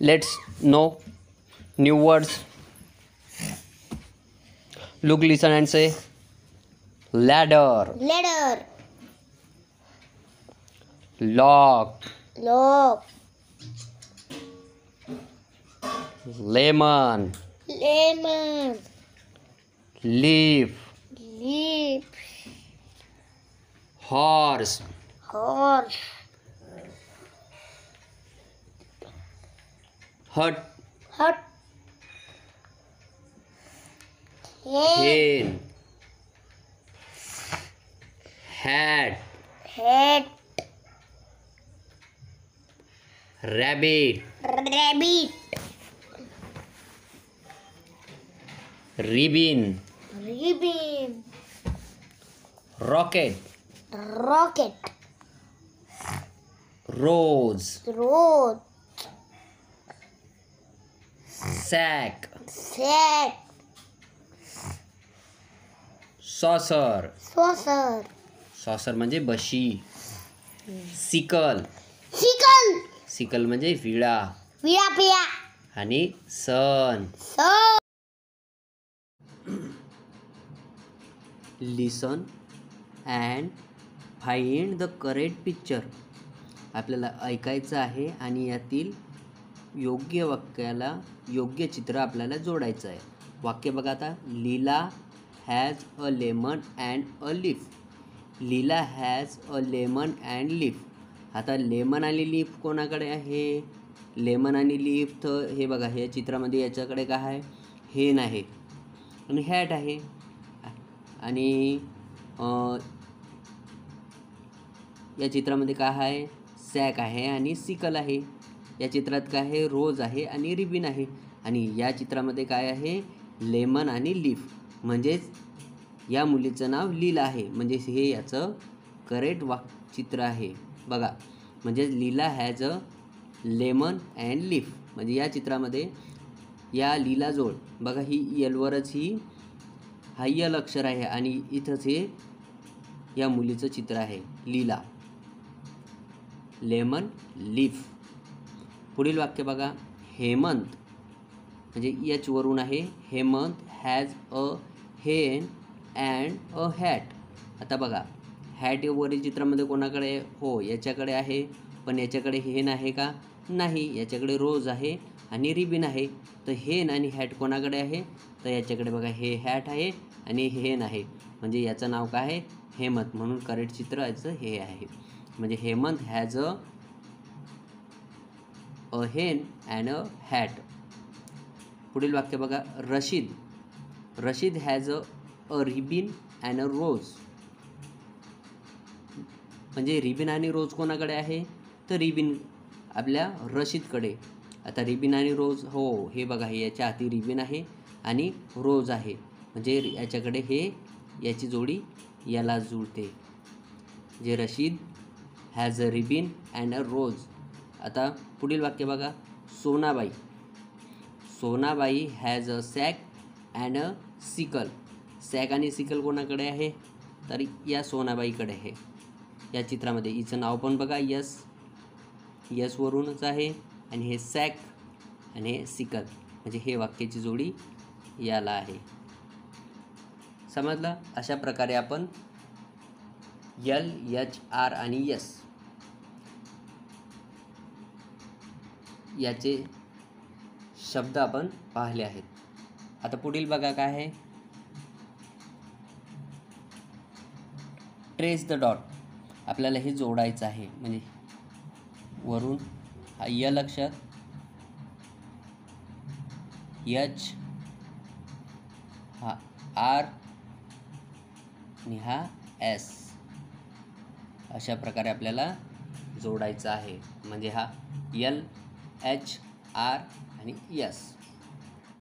Let's know new words. Look, listen and say ladder, ladder, lock, lock, lemon, lemon, leaf, leaf, horse, horse, hut, hut, hen, hat, hat, rabbit, rabbit, ribbon, ribbon, rocket, rocket, rose, road, sack, sack, saucer, saucer, saucer म्हणजे बशी, sickle, sickle, sickle म्हणजे विळा विळा पिळा, आणि सन. sun, listen and find the correct picture. आपल्याला ऐकायचं आहे आणि यातील योग्य वाक्याला योग्य चित्र आपल्याला जोडायचं आहे. वाक्य बघा आता. Leela has a lemon and a leaf. Leela has a lemon and leaf. आता लेमन आणि लीफ कोणाकडे आहे? लेमन आणि लीफ तर हे बघा, हे चित्रामध्ये याच्याकडे काय आहे? हेन आहे आणि हॅट आहे आणि या चित्रामध्ये काय आहे? सॅक आहे आणि सिकल आहे. या चित्रात काय आहे? रोज आहे आणि रिबिन आहे. आणि या चित्रामध्ये काय आहे? लेमन आणि लीफ. म्हणजेच या मुलीचं नाव लीला आहे. म्हणजे हे याचं करेक्ट चित्र आहे बघा. म्हणजे Leela has a lemon and leaf. म्हणजे या चित्रामध्ये या लीलाजवळ बघा, ही यलवरच हा यल अक्षर आहे आणि इथंच हे या मुलीचं चित्र आहे, लीला. Lemon leaf. पुढील वाक्य बघा. हेमंत म्हणजे एच वरून आहे. हेमंत हॅज अ हेन अँड अ हॅट. आता बघा, हॅट वरील चित्रामध्ये कोणाकडे आहे? हो, याच्याकडे आहे. पण याच्याकडे हेन आहे का? नाही. याच्याकडे रोज आहे आणि रिबिन आहे. तर हेन आणि हॅट कोणाकडे आहे? तर याच्याकडे बघा, हे हॅट आहे आणि हेन आहे. म्हणजे याचं नाव काय आहे? हेमंत. म्हणून करेक्ट चित्र याचं हे आहे. म्हणजे हेमंत हॅज अ हेन अँड अ हॅट. पुढील वाक्य बघा. Rashid. Rashid has a ribbon and a rose. म्हणजे रिबिन आणि रोज कोणाकडे आहे? तर रिबिन आपल्या रशीदकडे. आता रिबिन आणि रोज, हो हे बघा, हे याच्या हाती रिबिन आहे आणि रोज आहे. म्हणजे याच्याकडे हे याची जोडी याला जुळते. जे Rashid has a ribbon and a rose. आता पुढील वाक्य बघा. Sonabai. Sonabai has a sack and a sickle. Sack आणि सिकल कोणाकडे आहे? तर या सोनाबाईकडे आहे. या चित्रामध्ये हिचं नाव पण बघा, यस वरूनच आहे आणि हे सॅक आणि हे सिकल. म्हणजे हे वाक्याची जोडी याला आहे. समजलं? अशा प्रकारे आपण यल, एच, आर आणि यस याचे शब्द आपण पाहिले आहेत. आता पुढील बघा काय आहे? Trace the dot. आपल्याला हे जोडायचं आहे. म्हणजे वरून हा यल अक्षर, एच, हा आर आणि हा एस. अशा प्रकारे आपल्याला जोडायचं आहे. म्हणजे हा यल, एच, आर आणि एस.